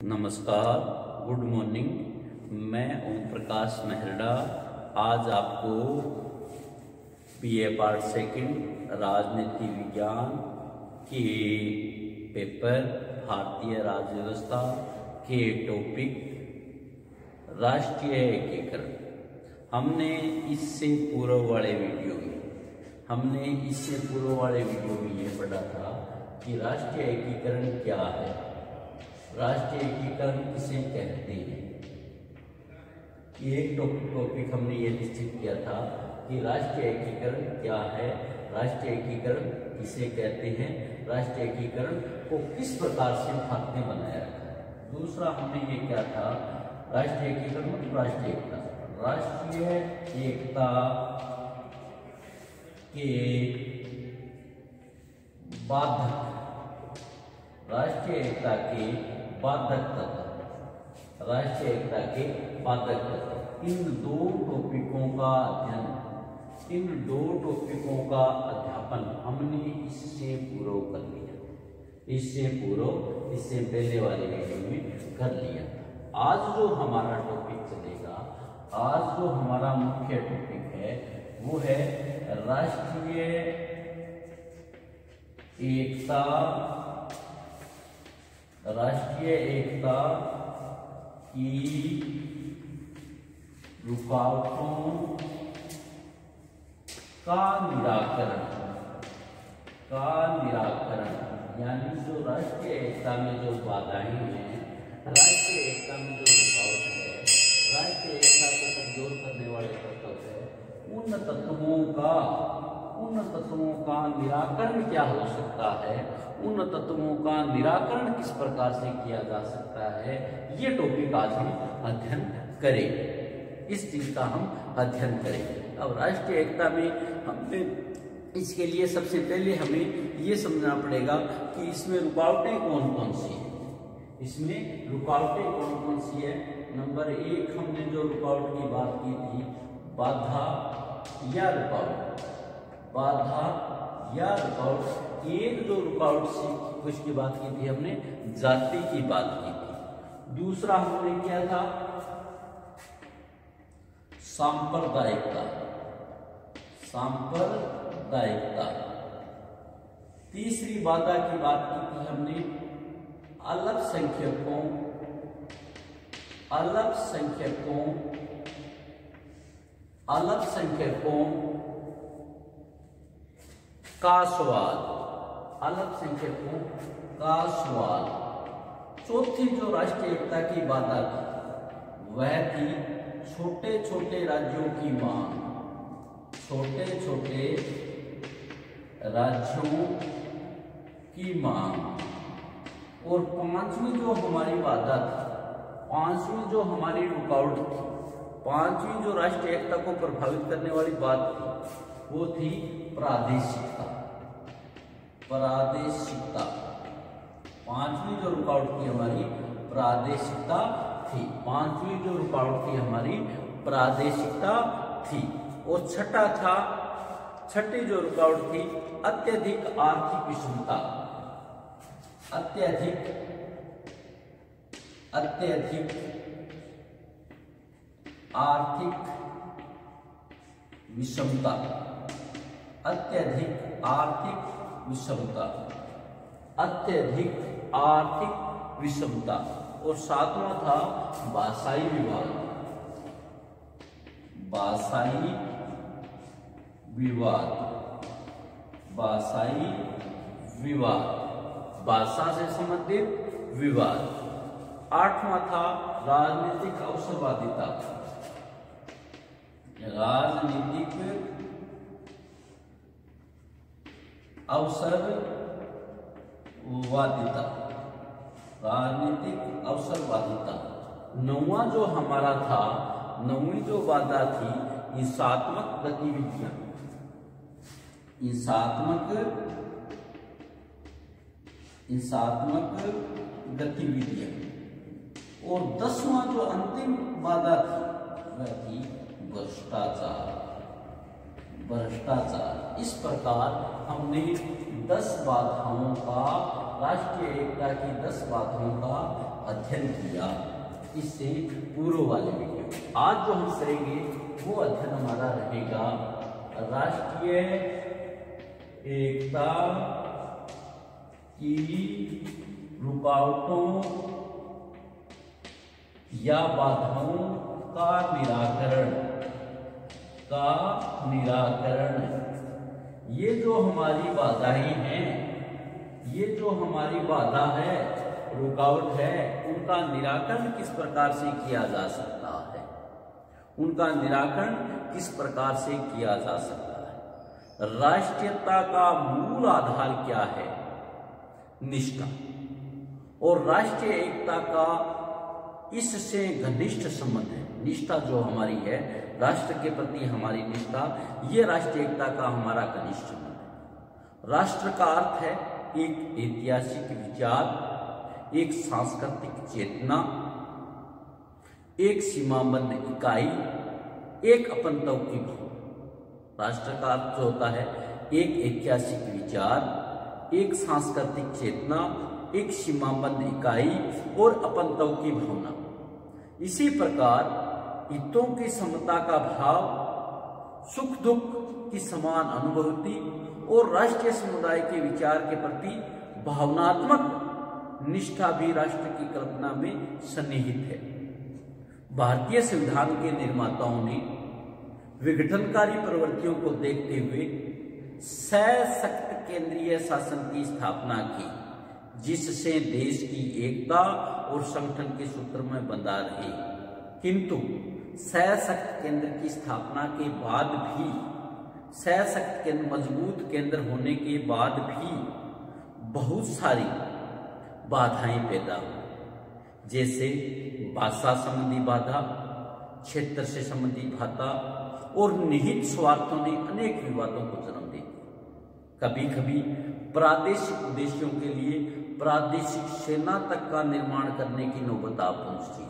नमस्कार, good morning. मैं ओम प्रकाश मेहरड़ा आज आपको बीए पार्ट सेकंड राजनीति विज्ञान के पेपर भारतीय राज्य व्यवस्था के टॉपिक राष्ट्रीय एकीकरण हमने इससे पूर्व वाले वीडियो में ये पढ़ा था कि राष्ट्रीय एकीकरण क्या है, राष्ट्रीय एकीकरण किसे कहते हैं। एक टॉपिक हमने ये निश्चित किया था कि राष्ट्रीय एकीकरण क्या है, राष्ट्रीय एकीकरण किसे कहते हैं, राष्ट्रीय एकीकरण को किस प्रकार से भारत ने बनाया रखा है। दूसरा हमने ये क्या था, राष्ट्रीय एकीकरण मतलब राष्ट्रीय एकता, राष्ट्रीय एकता के बाधक, राष्ट्रीय एकता के बाधक तत्व, राष्ट्रीय एकता के बाधक तत्व। इन दो टॉपिकों का अध्ययन, इन दो टॉपिकों का अध्यापन हमने इससे पूर्व कर लिया, इससे पहले वाले वीडियो में कर लिया। आज जो हमारा टॉपिक चलेगा, आज जो हमारा मुख्य टॉपिक है वो है राष्ट्रीय एकता, राष्ट्रीय एकता की रुकावटों का निराकरण, यानी जो राष्ट्रीय एकता में जो बाधाएं हैं, राष्ट्रीय एकता में जो रुकावट है, राष्ट्रीय एकता को कमजोर करने वाले तत्व है, उन तत्वों का निराकरण क्या हो सकता है, उन तत्वों का निराकरण किस प्रकार से किया जा सकता है, ये टॉपिक आज हम अध्ययन करेंगे। इस चीज का हम अध्ययन करेंगे। अब राष्ट्रीय एकता में हमने इसके लिए सबसे पहले हमें ये समझना पड़ेगा कि इसमें रुकावटें कौन कौन सी हैं। इसमें रुकावटें कौन कौन सी है। नंबर एक, हमने जो रुकावट की बात की थी, बाधा या रुकावट, बाधा या रुकावट। एक जो रुकावट से उसकी बात की थी हमने, जाति की बात की थी। दूसरा हमने क्या था, सांप्रदायिकता, सांप्रदायिकता। तीसरी बाधा की बात की थी हमने, अल्पसंख्यकों का स्वाद, अल्पसंख्यकों का स्वाद। चौथी जो राष्ट्रीय एकता की बाधा थी वह थी छोटे छोटे राज्यों की मांग, छोटे छोटे राज्यों की मांग। और पांचवी जो हमारी बाधा थी, पांचवी जो हमारी रुकावट थी, पांचवी जो राष्ट्रीय एकता को प्रभावित करने वाली बात थी वो थी प्रादेशिकता, प्रादेशिकता। पांचवी जो रुकावट थी हमारी प्रादेशिकता थी, पांचवी जो रुकावट थी हमारी प्रादेशिकता थी। और छठा था, छठी जो रुकावट थी, अत्यधिक आर्थिक विषमता, अत्यधिक आर्थिक विषमता, अत्यधिक आर्थिक विषमता, अत्यधिक आर्थिक विषमता। और सातवां था भाषाई विवाद, भाषाई विवाद, भाषाई विवाद, भाषा से संबंधित विवाद। आठवां था राजनीतिक अवसरवादिता, राजनीतिक अवसरवादिता, राजनीतिक अवसरवादिता। नौवां जो हमारा था, नौवीं जो बाधा थी, हिंसात्मक गतिविधियां, हिंसात्मक गतिविधियां। और 10वां जो अंतिम बाधा थी वह थी भ्रष्टाचार, भ्रष्टाचार। इस प्रकार हमने 10 बाधाओं का, राष्ट्रीय एकता की 10 बाधाओं का अध्ययन किया। इससे पूर्व वाले वीडियो आज जो हम करेंगे वो अध्ययन हमारा रहेगा राष्ट्रीय एकता की रुकावटों या बाधाओं का निराकरण। ये जो हमारी बाधाएं हैं, ये जो हमारी बाधा है, रुकावट है, उनका निराकरण किस प्रकार से किया जा सकता है, उनका निराकरण किस प्रकार से किया जा सकता है। राष्ट्रीयता का मूल आधार क्या है? निष्ठा। और राष्ट्रीय एकता का इससे घनिष्ठ संबंध है। निष्ठा जो हमारी है, राष्ट्र के प्रति हमारी निष्ठा, ये राष्ट्रीय एकता का हमारा घनिष्ठ संबंध है। राष्ट्र का अर्थ है एक ऐतिहासिक विचार, एक सांस्कृतिक चेतना, एक सीमाबद्ध इकाई, एक अपनत्व की भावना। राष्ट्र का अर्थ जो होता है एक ऐतिहासिक विचार, एक सांस्कृतिक चेतना, एक सीमाबद्ध इकाई और अपनत्व की भावना। इसी प्रकार हितों की समता का भाव, सुख दुख की समान अनुभूति और राष्ट्रीय समुदाय के विचार के प्रति भावनात्मक निष्ठा भी राष्ट्र की कल्पना में सन्निहित है। भारतीय संविधान के निर्माताओं ने विघटनकारी प्रवृत्तियों को देखते हुए सशक्त केंद्रीय शासन की स्थापना की, जिससे देश की एकता और संगठन के सूत्र में बंधा रहे। किंतु सशक्त केंद्र की स्थापना के बाद भी, सशक्त केंद्र, मजबूत केंद्र होने के बाद भी बहुत सारी बाधाएं पैदा हुई, जैसे भाषा संबंधी बाधा, क्षेत्र से संबंधी बाधा और निहित स्वार्थों ने अनेक विवादों को जन्म दे दिया। कभी कभी प्रादेशिक उद्देश्यों के लिए प्रादेशिक सेना तक का निर्माण करने की नौबत आ पहुंचती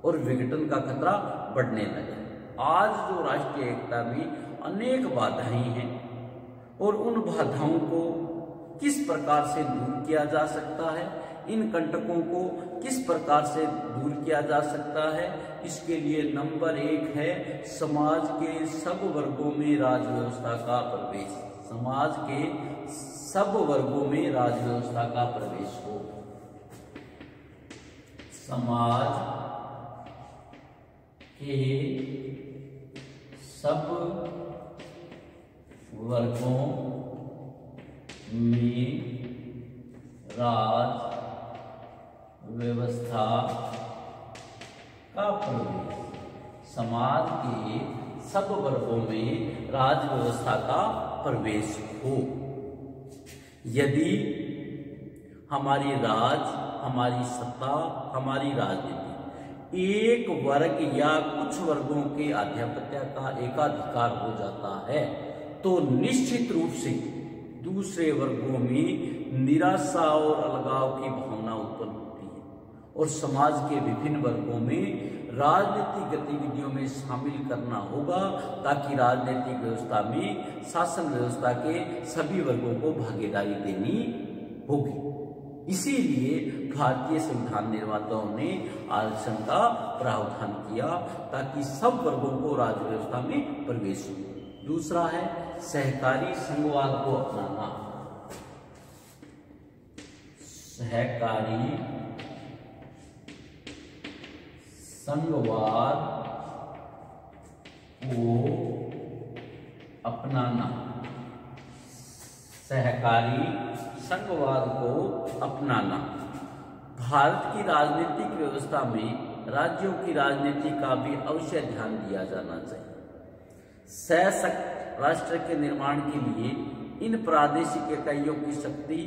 और विघटन का खतरा बढ़ने लगा। आज जो राष्ट्रीय एकता में अनेक बाधाएं हैं और उन बाधाओं को किस प्रकार से दूर किया जा सकता है, इन कंटकों को किस प्रकार से दूर किया जा सकता है, इसके लिए नंबर 1 है समाज के सब वर्गों में राज व्यवस्था का प्रवेश। समाज के सब वर्गों में राज व्यवस्था का प्रवेश हो। समाज के सब वर्गों में राज व्यवस्था का प्रवेश। समाज के सब वर्गों में राज व्यवस्था का प्रवेश हो। यदि हमारी राज, हमारी सत्ता, हमारी राजनीति एक वर्ग या कुछ वर्गों के आधिपत्य का एकाधिकार हो जाता है, तो निश्चित रूप से दूसरे वर्गों में निराशा और अलगाव की भावना उत्पन्न होती है और समाज के विभिन्न वर्गों में राजनीतिक गतिविधियों में शामिल करना होगा, ताकि राजनीतिक व्यवस्था में शासन व्यवस्था के सभी वर्गों को भागीदारी देनी होगी। इसीलिए भारतीय संविधान निर्माताओं ने आरक्षण का प्रावधान किया, ताकि सब वर्गों को राज्य व्यवस्था में प्रवेश हो। दूसरा है सहकारी संघवाद को अपनाना। सहकारी संघवाद को अपनाना। सहकारी संघवाद को अपनाना। भारत की राजनीतिक व्यवस्था में राज्यों की राजनीति का भी अवश्य ध्यान दिया जाना चाहिए। सशक्त राष्ट्र के निर्माण के लिए इन प्रादेशिक इकाइयों की शक्ति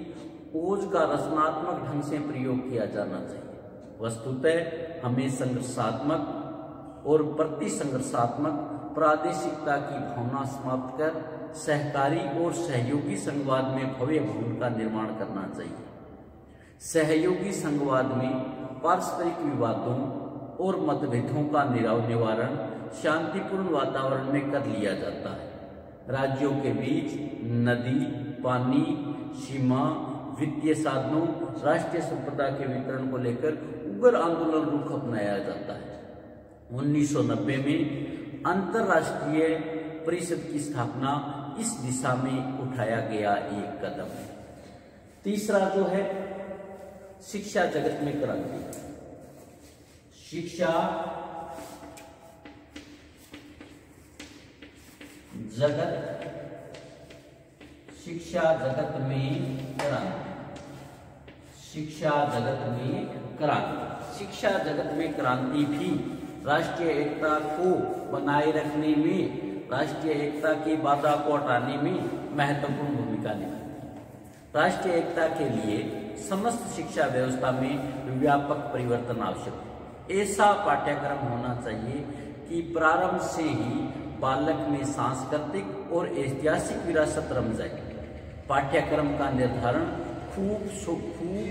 ओज का रचनात्मक ढंग से प्रयोग किया जाना चाहिए। वस्तुतः हमें संघर्षात्मक और प्रतिसंघर्षात्मक प्रादेशिकता की भावना समाप्त कर सहकारी और सहयोगी संघवाद में भव्य भवन का निर्माण करना चाहिए। सहयोगी संघवाद में पारस्परिक विवादों और मतभेदों का निवारण शांतिपूर्ण वातावरण में कर लिया जाता है। राज्यों के बीच नदी, पानी, सीमा, वित्तीय साधनों, राष्ट्रीय संपदा के वितरण को लेकर उग्र आंदोलन रुख अपनाया जाता है। 1990 में अंतरराष्ट्रीय परिषद की स्थापना इस दिशा में उठाया गया एक कदम है। तीसरा जो है शिक्षा जगत में क्रांति। शिक्षा जगत में क्रांति। शिक्षा जगत में क्रांति। शिक्षा जगत में क्रांति भी राष्ट्रीय एकता को बनाए रखने में, राष्ट्रीय एकता की बाधा को हटाने में महत्वपूर्ण भूमिका निभाती है। राष्ट्रीय एकता के लिए समस्त शिक्षा व्यवस्था में व्यापक परिवर्तन आवश्यक है। ऐसा पाठ्यक्रम होना चाहिए कि प्रारंभ से ही बालक में सांस्कृतिक और ऐतिहासिक विरासत रम जाए। पाठ्यक्रम का निर्धारण खूब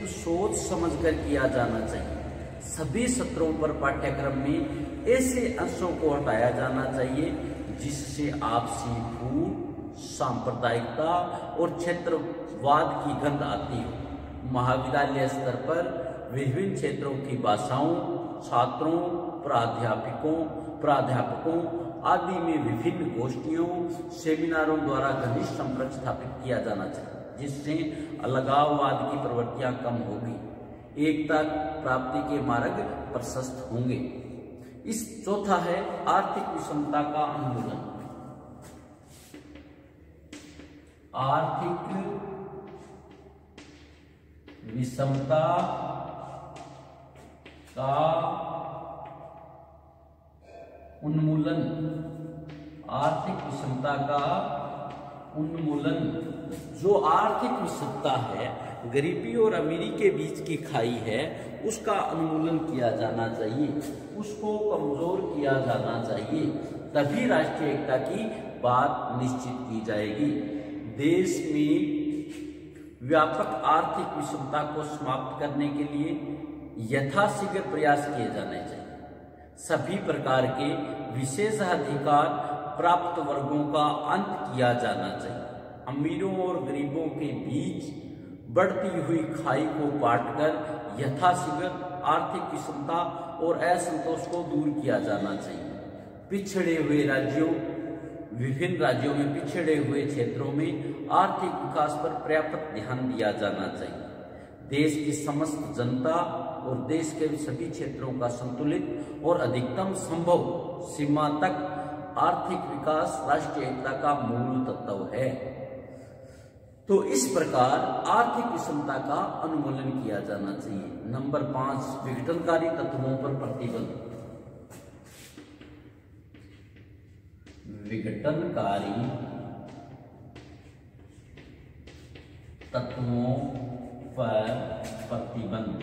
सोच समझकर किया जाना चाहिए। सभी सत्रों पर पाठ्यक्रम में ऐसे अंशों को हटाया जाना चाहिए जिससे आपसी फूट, सांप्रदायिकता और क्षेत्रवाद की गंध आती हो। महाविद्यालय स्तर पर विभिन्न क्षेत्रों की भाषाओं, छात्रों, प्राध्यापकों आदि में विभिन्न गोष्ठियों, सेमिनारों द्वारा घनिष्ठ संपर्क स्थापित किया जाना चाहिए, जिससे अलगाववाद की प्रवृत्तियां कम होगी, एकता प्राप्ति के मार्ग प्रशस्त होंगे। इस चौथा है आर्थिक विषमता का उन्मूलन। आर्थिक विषमता का उन्मूलन। आर्थिक विषमता का उन्मूलन। जो आर्थिक विषमता है, गरीबी और अमीरी के बीच की खाई है, उसका उन्मूलन किया जाना चाहिए, उसको कमजोर किया जाना चाहिए, तभी राष्ट्रीय एकता की बात निश्चित की जाएगी। देश में व्यापक आर्थिक विषमता को समाप्त करने के लिए यथाशीघ्र प्रयास किए जाने चाहिए। सभी प्रकार के विशेषाधिकार प्राप्त वर्गों का अंत किया जाना चाहिए। अमीरों और गरीबों के बीच बढ़ती हुई खाई को पाटकर यथाशीघ्र आर्थिक विषमता और असंतोष को दूर किया जाना चाहिए। पिछड़े हुए राज्यों, विभिन्न राज्यों में पिछड़े हुए क्षेत्रों में आर्थिक विकास पर पर्याप्त ध्यान दिया जाना चाहिए। देश की समस्त जनता और देश के सभी क्षेत्रों का संतुलित और अधिकतम संभव सीमा तक आर्थिक विकास राष्ट्रीय एकता का मूल तत्व है। तो इस प्रकार आर्थिक विषमता का उन्मूलन किया जाना चाहिए। नंबर 5, विघटनकारी तत्वों पर प्रतिबंध। विघटनकारी तत्वों पर प्रतिबंध।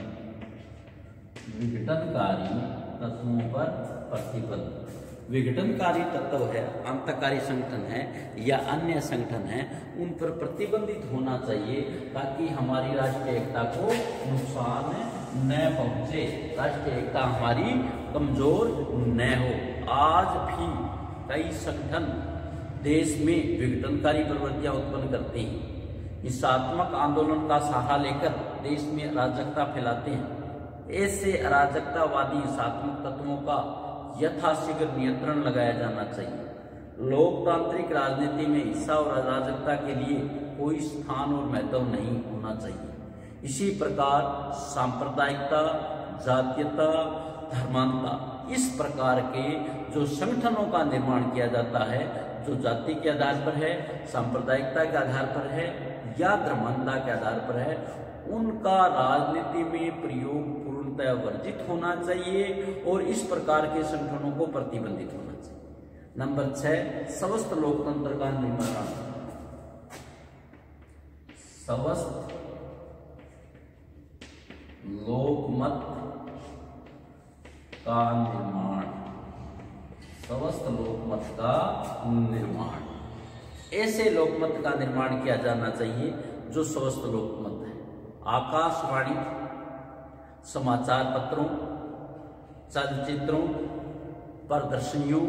विघटनकारी तत्वों पर प्रतिबंध। विघटनकारी तत्व है, अंतकारी संगठन है या अन्य संगठन है, उन पर प्रतिबंधित होना चाहिए ताकि हमारी राष्ट्रीय एकता को नुकसान न पहुंचे, राष्ट्रीय एकता हमारी कमजोर न हो। आज भी कई संगठन देश में विघटनकारी प्रवृत्तियां उत्पन्न करते हैं, हिंसात्मक आंदोलन का सहारा लेकर देश में अराजकता फैलाते हैं। ऐसे अराजकतावादी हिंसात्मक तत्वों का यथाशीघ्र नियंत्रण लगाया जाना चाहिए। लोकतांत्रिक राजनीति में हिंसा और अराजकता के लिए कोई स्थान और महत्व नहीं होना चाहिए। इसी प्रकार सांप्रदायिकता, जातीयता, धर्मांधता, इस प्रकार के जो संगठनों का निर्माण किया जाता है, जो जाति के आधार पर है, सांप्रदायिकता के आधार पर है या धर्मांधता के आधार पर है, उनका राजनीति में प्रयोग पूर्णतः वर्जित होना चाहिए और इस प्रकार के संगठनों को प्रतिबंधित होना चाहिए। नंबर 6, स्वस्थ लोकतंत्र का निर्माण। स्वस्थ लोकमत का निर्माण। स्वस्थ लोकमत का निर्माण। ऐसे लोकमत का निर्माण किया जाना चाहिए जो स्वस्थ लोकमत है। आकाशवाणी, समाचार पत्रों, चलचित्रों, प्रदर्शनियों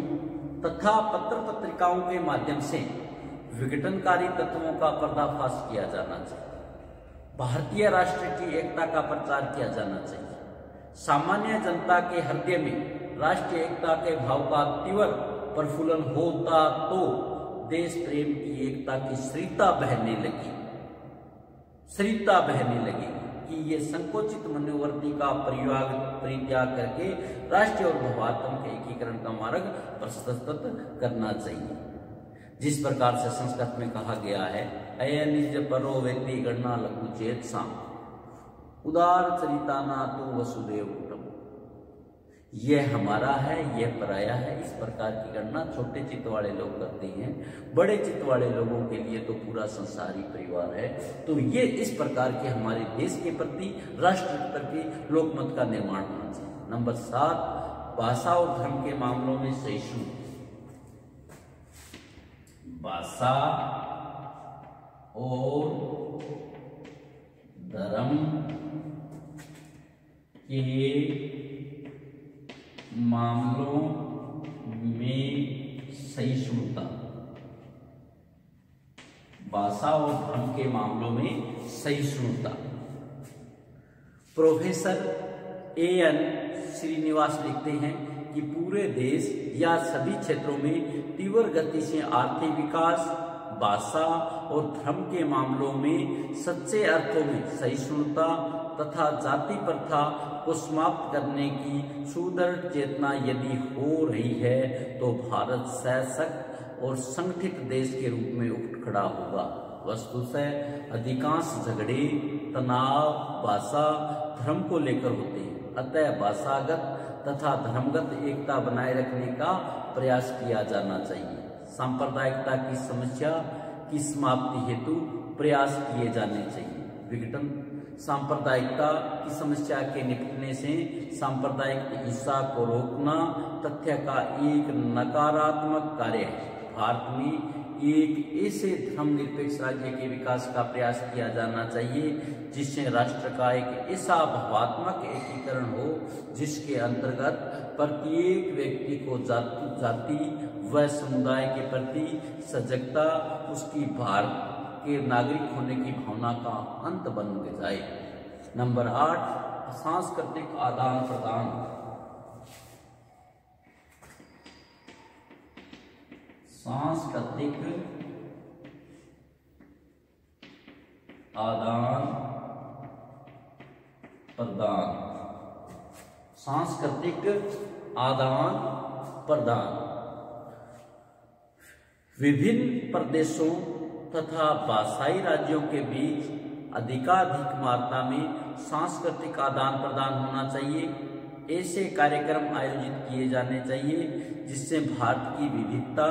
तथा पत्र पत्रिकाओं के माध्यम से विघटनकारी तत्वों का पर्दाफाश किया जाना चाहिए। भारतीय राष्ट्र की एकता का प्रचार किया जाना चाहिए। सामान्य जनता के हृदय में राष्ट्रीय एकता के भाव का तीव्र प्रफुल्लन होता तो देश प्रेम की एकता की सरिता बहने लगी कि ये संकोचित मनोवृत्ति का परित्याग करके राष्ट्रीय और भावात्मक एकीकरण का मार्ग प्रशस्त करना चाहिए। जिस प्रकार से संस्कृत में कहा गया है, अयनिज परो व्यक्ति गणना लघु चेत साम उदार चरिता ना तो वसुदेव कुटुंब। यह हमारा है, यह पराया है, इस प्रकार की गणना छोटे चित्त वाले लोग करते हैं। बड़े चित्त वाले लोगों के लिए तो पूरा संसार ही परिवार है। तो ये इस प्रकार के हमारे देश के प्रति, राष्ट्र के प्रति लोकमत का निर्माण होना चाहिए। नंबर 7, भाषा और धर्म के मामलों में सहिष्णु। भाषा और धर्म के मामलों में सहिष्णुता। भाषा और धर्म के मामलों में सहिष्णुता। Professor A.N. श्रीनिवास लिखते हैं कि पूरे देश या सभी क्षेत्रों में तीव्र गति से आर्थिक विकास भाषा और धर्म के मामलों में सच्चे अर्थों में सहिष्णुता तथा जाति प्रथा को समाप्त करने की सुदृढ़ चेतना यदि हो रही है तो भारत सशक्त और संगठित देश के रूप में उठ खड़ा होगा। वस्तुतः अधिकांश झगड़े तनाव भाषा धर्म को लेकर होते हैं, अतः भाषागत तथा धर्मगत एकता बनाए रखने का प्रयास किया जाना चाहिए। सांप्रदायिकता की समस्या की समाप्ति हेतु प्रयास किए जाने चाहिए। विघटन सांप्रदायिकता की समस्या के निपटने से सांप्रदायिक हिंसा को रोकना तथ्य का एक नकारात्मक कार्य है। भारत में एक ऐसे धर्मनिरपेक्ष राज्य के विकास का प्रयास किया जाना चाहिए जिससे राष्ट्र का एक ऐसा भावात्मक एकीकरण हो जिसके अंतर्गत प्रत्येक व्यक्ति को जाति व समुदाय के प्रति सजगता, उसकी भारत के नागरिक होने की भावना का अंत बन जाए। नंबर 8, सांस्कृतिक आदान प्रदान। सांस्कृतिक आदान प्रदान। सांस्कृतिक आदान प्रदान विभिन्न प्रदेशों तथा भाषाई राज्यों के बीच अधिकाधिक मात्रा में सांस्कृतिक आदान प्रदान होना चाहिए। ऐसे कार्यक्रम आयोजित किए जाने चाहिए जिससे भारत की विविधता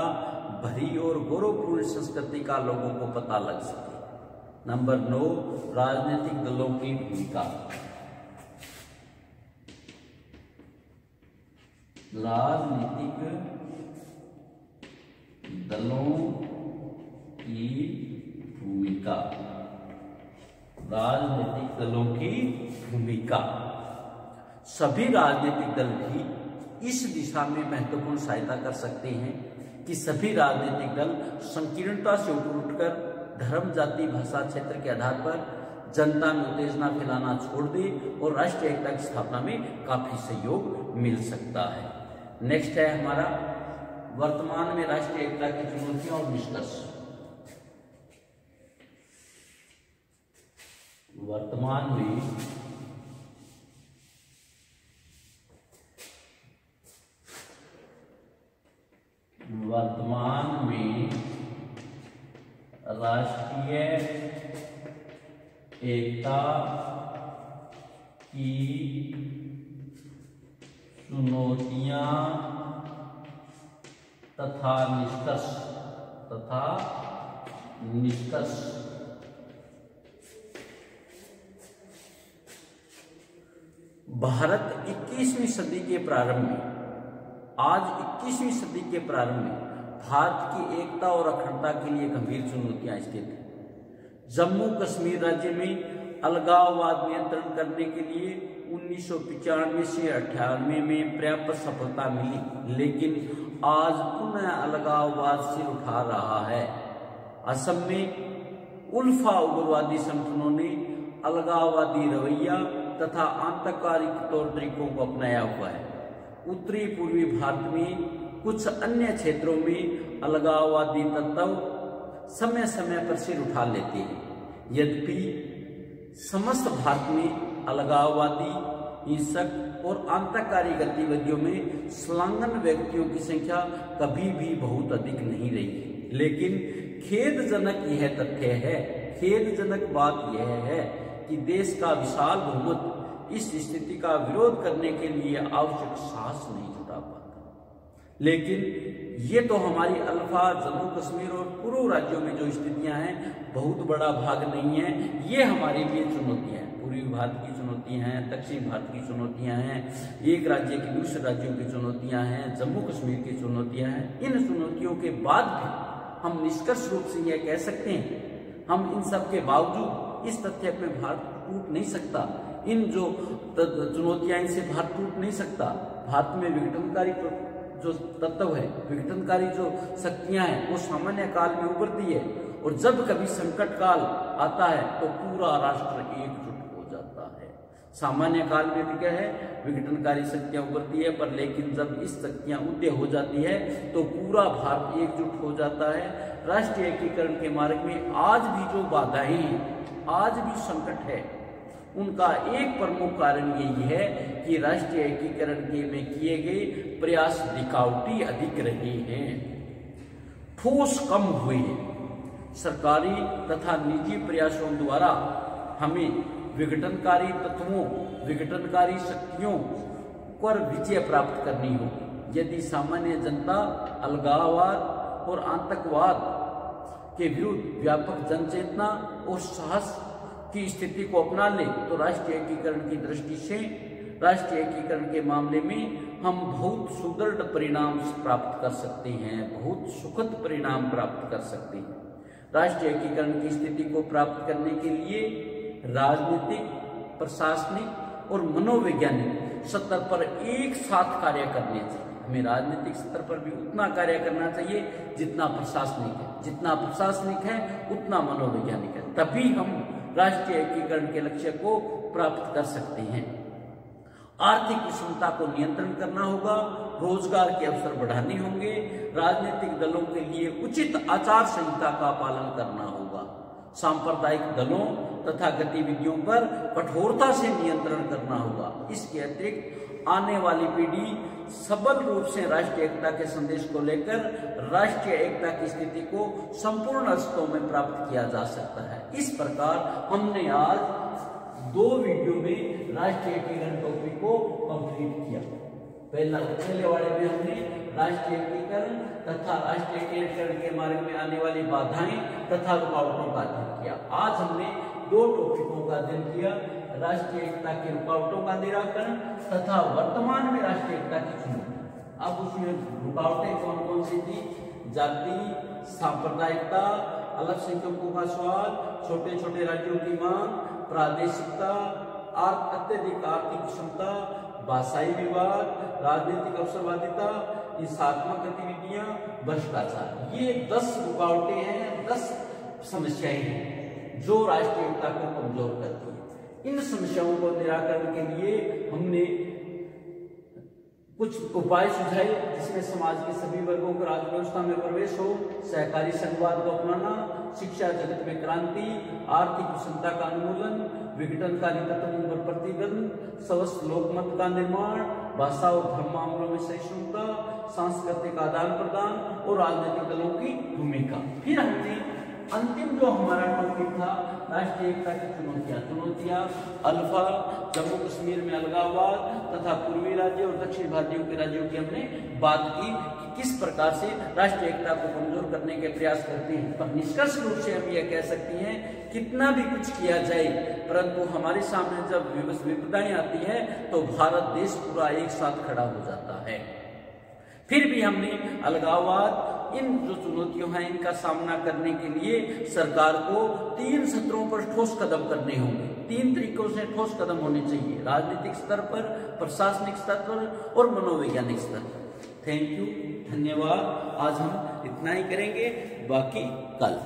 भरी और गौरवपूर्ण संस्कृति का लोगों को पता लग सके। नंबर 9, राजनीतिक दलों की भूमिका। राजनीतिक दलों की भूमिका। राजनीतिक दलों की भूमिका। सभी राजनीतिक दल भी इस दिशा में महत्वपूर्ण सहायता कर सकते हैं कि सभी राजनीतिक दल संकीर्णता से उठकर धर्म जाति भाषा क्षेत्र के आधार पर जनता में उत्तेजना फैलाना छोड़ दे और राष्ट्रीय एकता की स्थापना में काफी सहयोग मिल सकता है। नेक्स्ट है हमारा वर्तमान में राष्ट्रीय एकता की चुनौतियां और निष्कर्ष। वर्तमान में राष्ट्रीय एकता की चुनौतियां तथा निष्कर्ष। भारत 21वीं सदी के प्रारंभ में, आज 21वीं सदी के प्रारंभ में भारत की एकता और अखंडता के लिए गंभीर चुनौतियां स्थित हैं। जम्मू कश्मीर राज्य में अलगाववाद नियंत्रण करने के लिए 1995 से 98 में पर्याप्त सफलता मिली, लेकिन आज पुनः अलगाववाद सिर उठा रहा है। असम में उल्फा उग्रवादी संगठनों ने अलगाववादी रवैया तथा आतंकवादी तौर तरीकों को अपनाया हुआ है। उत्तरी पूर्वी भारत में कुछ अन्य क्षेत्रों में अलगाववादी तत्व समय समय पर सिर उठा लेते हैं। यद्यपि समस्त भारत में अलगाववादी, हिंसक और आतंककारी गतिविधियों में संलग्न व्यक्तियों की संख्या कभी भी बहुत अधिक नहीं रही। लेकिन खेदजनक यह तथ्य है, खेदजनक बात यह है कि देश का विशाल बहुमत इस स्थिति का विरोध करने के लिए आवश्यक साहस नहीं जुटा पाता। लेकिन ये तो हमारी अल्फा, जम्मू कश्मीर और पूर्व राज्यों में जो स्थितियां हैं बहुत बड़ा भाग नहीं है। ये हमारे लिए चुनौतियां हैं, पूर्वी भारत की चुनौतियां हैं, दक्षिण भारत की चुनौतियां हैं, एक राज्य की दूसरे राज्यों की चुनौतियां हैं, जम्मू कश्मीर की चुनौतियां हैं। इन चुनौतियों के बाद भी हम निष्कर्ष रूप से यह कह सकते हैं, हम इन सब के बावजूद इस तथ्य पे भारत टूट नहीं सकता। इन जो चुनौतियां, इनसे भारत टूट नहीं सकता। भारत में विघटनकारी जो तत्व है, विघटनकारी जो शक्तियां हैं, वो सामान्य काल में उभरती है और जब कभी संकट काल आता है तो पूरा राष्ट्र एकजुट हो जाता है। सामान्य काल में भी क्या है, विघटनकारी शक्तियां उभरती है, पर लेकिन जब इस शक्तियां उदय हो जाती है तो पूरा भारत एकजुट हो जाता है। राष्ट्रीय एकीकरण के मार्ग में आज भी जो बाधाएं हैं, आज भी संकट है, उनका एक प्रमुख कारण यही है कि राष्ट्रीय एकीकरण में किए गए प्रयास दिखावटी अधिक रहे हैं, ठोस कम हुए हैं। सरकारी तथा निजी प्रयासों द्वारा हमें विघटनकारी तत्वों, विघटनकारी शक्तियों पर विजय प्राप्त करनी होगी। यदि सामान्य जनता अलगाववाद और आतंकवाद के विरुद्ध व्यापक जनचेतना और साहस की स्थिति को अपना ले तो राष्ट्रीय एकीकरण की दृष्टि से, राष्ट्रीय एकीकरण के मामले में हम बहुत सुदृढ़ परिणाम प्राप्त कर सकते हैं, बहुत सुखद परिणाम प्राप्त कर सकते हैं। राष्ट्रीय एकीकरण की स्थिति को प्राप्त करने के लिए राजनीतिक, प्रशासनिक और मनोवैज्ञानिक स्तर पर एक साथ कार्य करने चाहिए। हमें राजनीतिक स्तर पर भी उतना कार्य करना चाहिए जितना प्रशासनिक है, जितना प्रशासनिक है उतना मनोवैज्ञानिक है। तभी हम राष्ट्रीय एकीकरण के लक्ष्य को प्राप्त कर सकते हैं। आर्थिक विषमता को नियंत्रण करना होगा, रोजगार के अवसर बढ़ाने होंगे, राजनीतिक दलों के लिए उचित आचार संहिता का पालन करना होगा, सांप्रदायिक दलों तथा गतिविधियों पर कठोरता से नियंत्रण करना होगा। इसके अतिरिक्त आने वाली पीढ़ी सबल रूप से राष्ट्रीय एकता के संदेश को लेकर राष्ट्रीय एकता की स्थिति को संपूर्ण अर्थों में प्राप्त किया जा सकता है। इस प्रकार हमने आज 2 वीडियो में राष्ट्रीय एकीकरण टॉपिक को कंप्लीट किया। पहले वाले में हमने राष्ट्रीय एकीकरण तथा राष्ट्रीय एकीकरण के मार्ग में आने वाली बाधाएं तथा रुकावटों का अध्ययन किया। आज हमने 2 टॉपिकों का अध्ययन किया, राष्ट्रीय एकता की रुकावटों का निराकरण तथा वर्तमान में राष्ट्रीय एकता की चुनौती। अब उसमें रुकावटें कौन कौन सी थी? जाति, सांप्रदायिकता, अल्पसंख्यकों का सवाल, छोटे छोटे राज्यों की मांग, प्रादेशिकता, अत्यधिक आर्थिक क्षमता, भाषाई विवाद, राजनीतिक अवसरवादिता, हिंसात्मक गतिविधियां, भ्रष्टाचार। ये 10 रुकावटें हैं, 10 समस्याएं हैं जो राष्ट्रीय एकता को कमजोर करती है। इन समस्याओं को निराकरण के लिए हमने कुछ उपाय सुझाए, जिसमें समाज के सभी वर्गों को राज व्यवस्था में प्रवेश हो, सहकारी संघवाद को अपनाना, शिक्षा जगत में क्रांति, आर्थिक विषमता का उन्मूलन, विघटनकारी तत्वों पर प्रतिबंध, स्वस्थ लोकमत का निर्माण, भाषा और धर्म मामलों में सहिष्णुता, सांस्कृतिक आदान प्रदान और राजनीतिक दलों की भूमिका। फिर हमने अंतिम जो हमारा टॉपिक था राष्ट्रीय एकता की चुनौतियां अल्फा, जम्मू कश्मीर में अलगाववाद तथा पूर्वी राज्य और दक्षिण भारतीयों के राज्यों की हमने बात की कि किस प्रकार से राष्ट्रीय एकता को कमजोर करने के प्रयास करते हैं। पर निष्कर्ष रूप से हम यह कह सकते हैं, कितना भी कुछ किया जाए परंतु हमारे सामने जब विपदाएं आती है तो भारत देश पूरा एक साथ खड़ा हो जाता है। फिर भी हमने अलगाववाद, इन जो चुनौतियां हैं इनका सामना करने के लिए सरकार को 3 सत्रों पर ठोस कदम करने होंगे। 3 तरीकों से ठोस कदम होने चाहिए, राजनीतिक स्तर पर, प्रशासनिक स्तर पर और मनोवैज्ञानिक स्तर पर। थैंक यू, धन्यवाद। आज हम इतना ही करेंगे, बाकी कल।